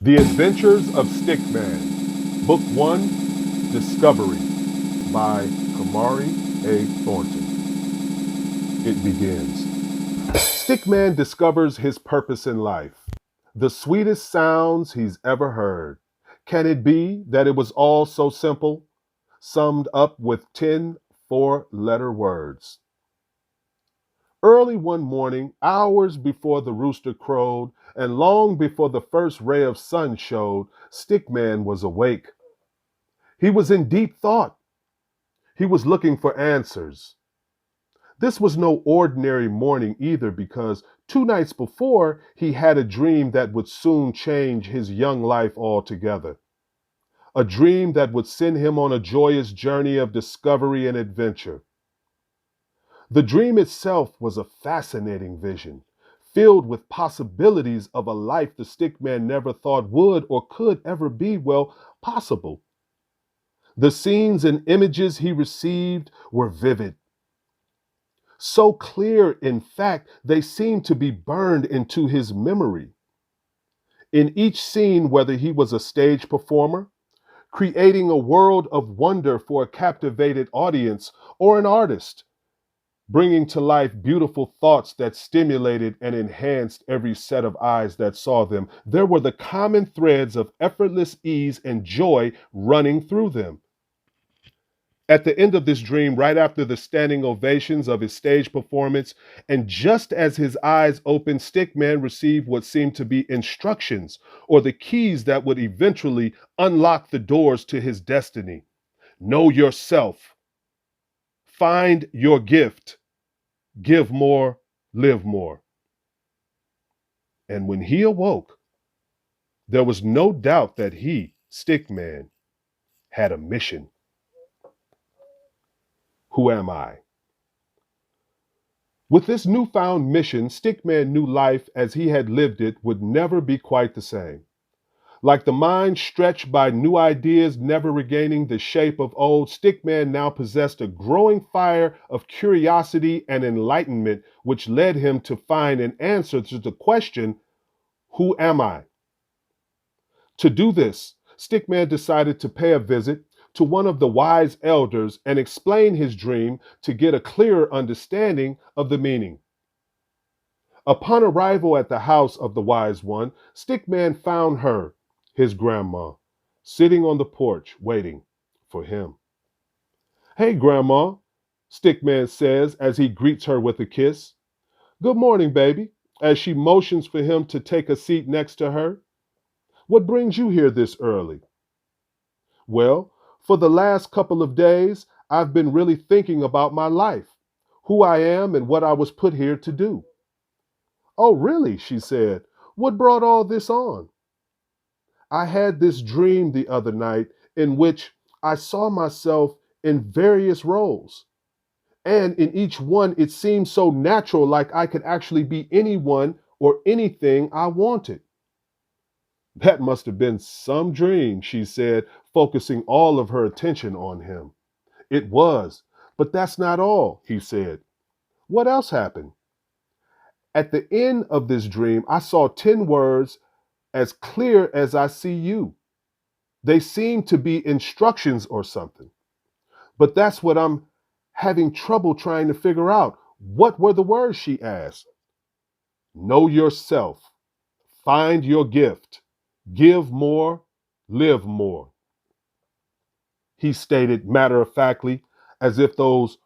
The Adventures of Stickman, Book 1, Discovery, by Kamari A. Thornton. It begins. Stickman discovers his purpose in life. The sweetest sounds he's ever heard. Can it be that it was all so simple, summed up with 10 four-letter words? Early one morning, hours before the rooster crowed, and long before the first ray of sun showed, Stickman was awake. He was in deep thought. He was looking for answers. This was no ordinary morning either, because 2 nights before he had a dream that would soon change his young life altogether. A dream that would send him on a joyous journey of discovery and adventure. The dream itself was a fascinating vision, filled with possibilities of a life the stickman never thought would or could ever be, well, possible. The scenes and images he received were vivid. So clear, in fact, they seemed to be burned into his memory. In each scene, whether he was a stage performer, creating a world of wonder for a captivated audience, or an artist, bringing to life beautiful thoughts that stimulated and enhanced every set of eyes that saw them, there were the common threads of effortless ease and joy running through them. At the end of this dream, right after the standing ovations of his stage performance, and just as his eyes opened, Stickman received what seemed to be instructions or the keys that would eventually unlock the doors to his destiny. Know yourself. Find your gift. Give more, live more. And when he awoke, there was no doubt that he, Stickman, had a mission. Who am I? With this newfound mission, Stickman knew life as he had lived it would never be quite the same. Like the mind stretched by new ideas never regaining the shape of old, Stickman now possessed a growing fire of curiosity and enlightenment, which led him to find an answer to the question, who am I? To do this, Stickman decided to pay a visit to one of the wise elders and explain his dream to get a clearer understanding of the meaning. Upon arrival at the house of the wise one, Stickman found her, his grandma, sitting on the porch waiting for him. Hey, Grandma, Stickman says as he greets her with a kiss. Good morning, baby, as she motions for him to take a seat next to her. What brings you here this early? Well, for the last couple of days, I've been really thinking about my life, who I am and what I was put here to do. Oh, really? She said. What brought all this on? I had this dream the other night in which I saw myself in various roles. And in each one, it seemed so natural, like I could actually be anyone or anything I wanted. That must have been some dream, she said, focusing all of her attention on him. It was, but that's not all, he said. What else happened? At the end of this dream, I saw 10 words as clear as I see you. They seem to be instructions or something. But that's what I'm having trouble trying to figure out. What were the words, she asked. Know yourself. Find your gift. Give more. Live more. He stated matter of factly, as if those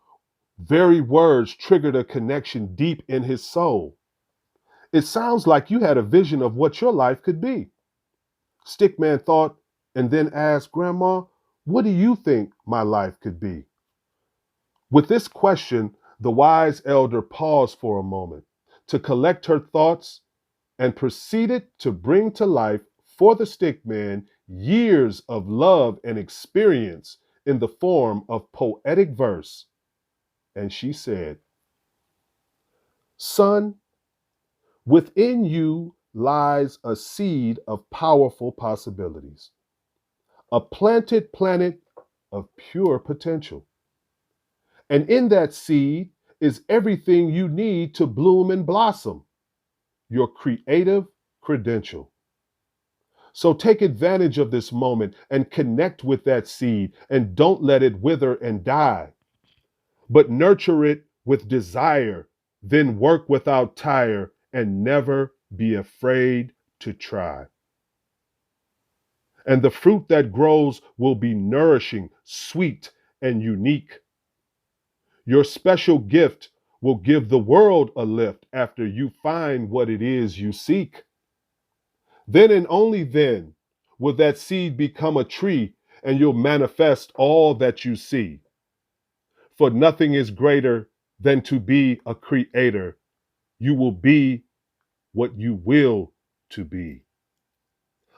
very words triggered a connection deep in his soul. It sounds like you had a vision of what your life could be. Stickman thought and then asked, Grandma, what do you think my life could be? With this question, the wise elder paused for a moment to collect her thoughts and proceeded to bring to life for the stickman years of love and experience in the form of poetic verse. And she said, Son, within you lies a seed of powerful possibilities, a planted planet of pure potential. And in that seed is everything you need to bloom and blossom, your creative credential. So take advantage of this moment and connect with that seed and don't let it wither and die, but nurture it with desire, then work without tire and never be afraid to try. And the fruit that grows will be nourishing, sweet, and unique. Your special gift will give the world a lift after you find what it is you seek. Then and only then will that seed become a tree and you'll manifest all that you see. For nothing is greater than to be a creator. You will be what you will to be.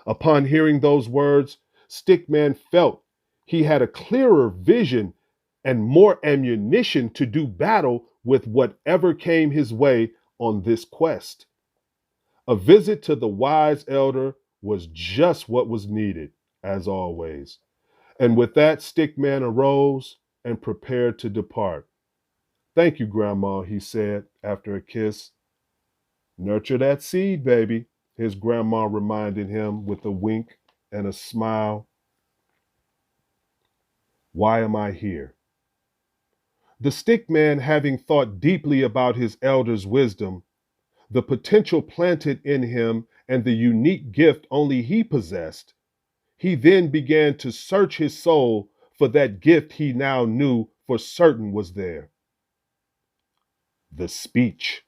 Upon hearing those words, Stickman felt he had a clearer vision and more ammunition to do battle with whatever came his way on this quest. A visit to the wise elder was just what was needed, as always. And with that, Stickman arose and prepared to depart. Thank you, Grandma, he said after a kiss. Nurture that seed, baby, his grandma reminded him with a wink and a smile. Why am I here? The Stickman, having thought deeply about his elder's wisdom, the potential planted in him, and the unique gift only he possessed, he then began to search his soul for that gift he now knew for certain was there: the speech.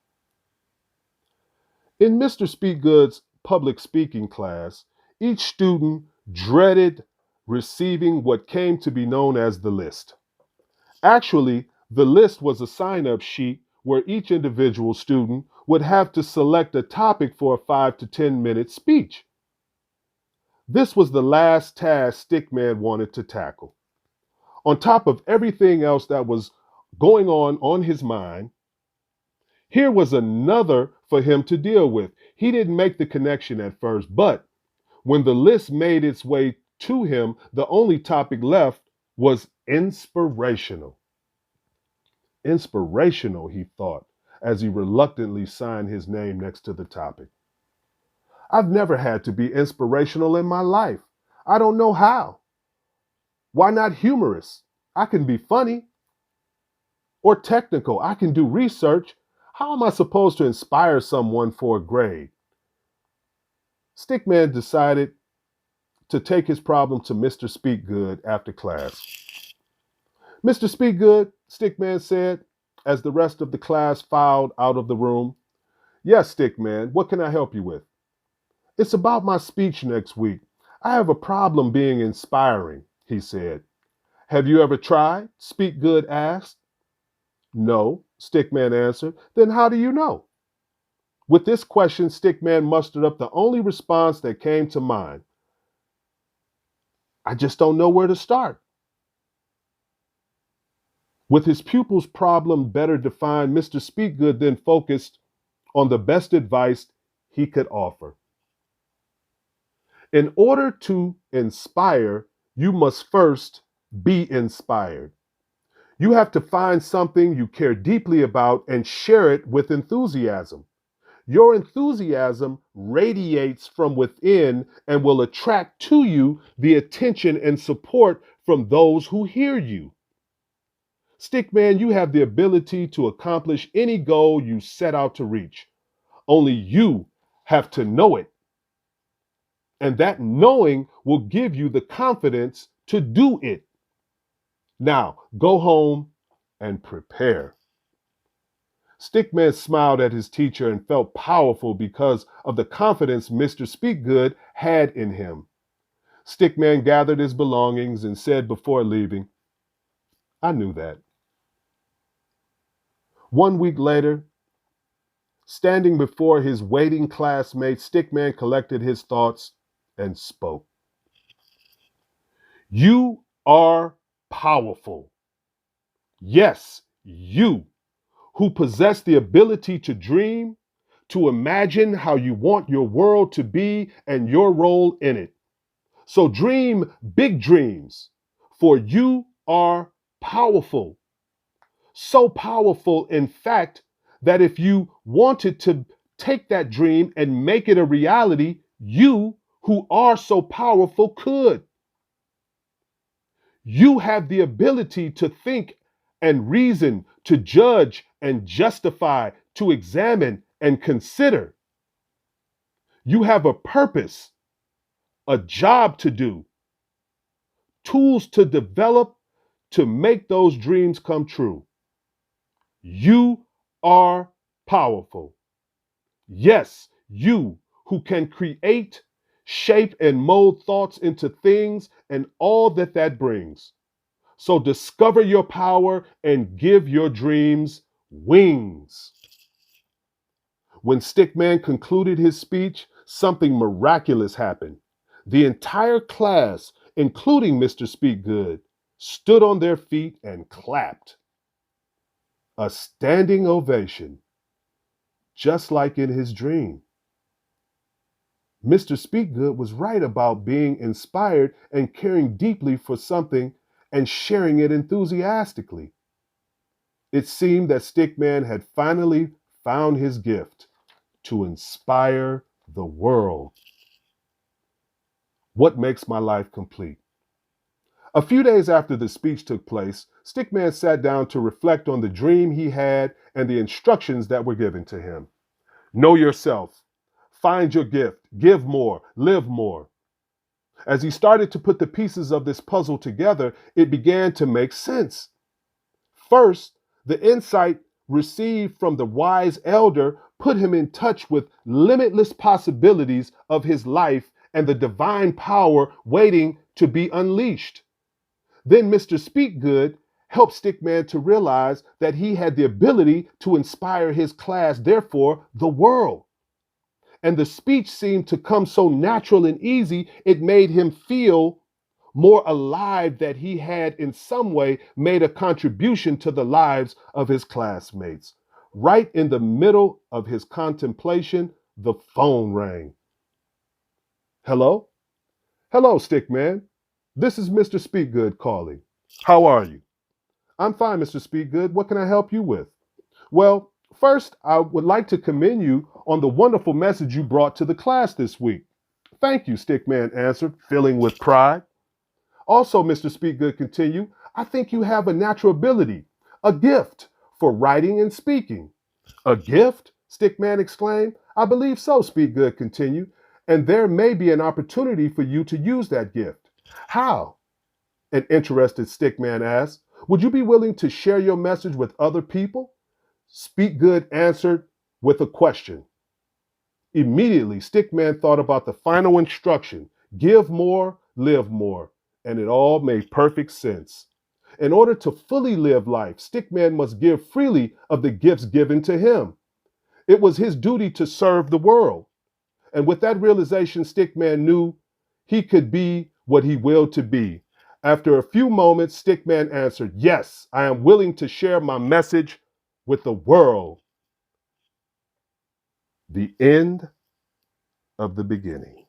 In Mr. Speakgood's public speaking class, each student dreaded receiving what came to be known as the list. Actually, the list was a sign-up sheet where each individual student would have to select a topic for a 5 to 10-minute speech. This was the last task Stickman wanted to tackle. On top of everything else that was going on his mind, here was another for him to deal with. He didn't make the connection at first, but when the list made its way to him, the only topic left was inspirational. Inspirational, he thought, as he reluctantly signed his name next to the topic. I've never had to be inspirational in my life. I don't know how. Why not humorous? I can be funny. Or technical. I can do research. How am I supposed to inspire someone for a grade? Stickman decided to take his problem to Mr. Speakgood after class. Mr. Speakgood, Stickman said, as the rest of the class filed out of the room. Yes, Stickman, what can I help you with? It's about my speech next week. I have a problem being inspiring, he said. Have you ever tried? Speakgood asked. No, Stickman answered. Then how do you know? With this question, Stickman mustered up the only response that came to mind. I just don't know where to start. With his pupil's problem better defined, Mr. Speakgood then focused on the best advice he could offer. In order to inspire, you must first be inspired. You have to find something you care deeply about and share it with enthusiasm. Your enthusiasm radiates from within and will attract to you the attention and support from those who hear you. Stickman, you have the ability to accomplish any goal you set out to reach. Only you have to know it. And that knowing will give you the confidence to do it. Now, go home and prepare. Stickman smiled at his teacher and felt powerful because of the confidence Mr. Speakgood had in him. Stickman gathered his belongings and said before leaving, I knew that. 1 week later, standing before his waiting classmates, Stickman collected his thoughts and spoke. You are powerful. Yes, you, who possess the ability to dream, to imagine how you want your world to be and your role in it. So dream big dreams, for you are powerful. So powerful, in fact, that if you wanted to take that dream and make it a reality, you who are so powerful could. You have the ability to think and reason, to judge and justify, to examine and consider. You have a purpose, a job to do, tools to develop to make those dreams come true. You are powerful. Yes, you who can create, shape, and mold thoughts into things and all that that brings. So discover your power and give your dreams wings. When Stickman concluded his speech, something miraculous happened. The entire class, including Mr. Speakgood, stood on their feet and clapped. A standing ovation, just like in his dream. Mr. Speakgood was right about being inspired and caring deeply for something and sharing it enthusiastically. It seemed that Stickman had finally found his gift to inspire the world. What makes my life complete? A few days after the speech took place, Stickman sat down to reflect on the dream he had and the instructions that were given to him. Know yourself. Find your gift. Give more. Live more. As he started to put the pieces of this puzzle together, it began to make sense. First, the insight received from the wise elder put him in touch with limitless possibilities of his life and the divine power waiting to be unleashed. Then Mr. Speakgood helped Stickman to realize that he had the ability to inspire his class, therefore the world. And the speech seemed to come so natural and easy, it made him feel more alive that he had in some way made a contribution to the lives of his classmates. Right in the middle of his contemplation, the phone rang. Hello? Hello, Stickman. This is Mr. Speakgood calling. How are you? I'm fine, Mr. Speakgood. What can I help you with? Well, first, I would like to commend you on the wonderful message you brought to the class this week. Thank you, Stickman answered, filling with pride. Also, Mr. Speakgood continued, I think you have a natural ability, a gift for writing and speaking. A gift? Stickman exclaimed. I believe so, Speakgood continued, and there may be an opportunity for you to use that gift. How? An interested Stickman asked. Would you be willing to share your message with other people? Speakgood answered with a question. Immediately, Stickman thought about the final instruction, give more, live more, and it all made perfect sense. In order to fully live life, Stickman must give freely of the gifts given to him. It was his duty to serve the world. And with that realization, Stickman knew he could be what he willed to be. After a few moments, Stickman answered, yes, I am willing to share my message with the world. The end of the beginning.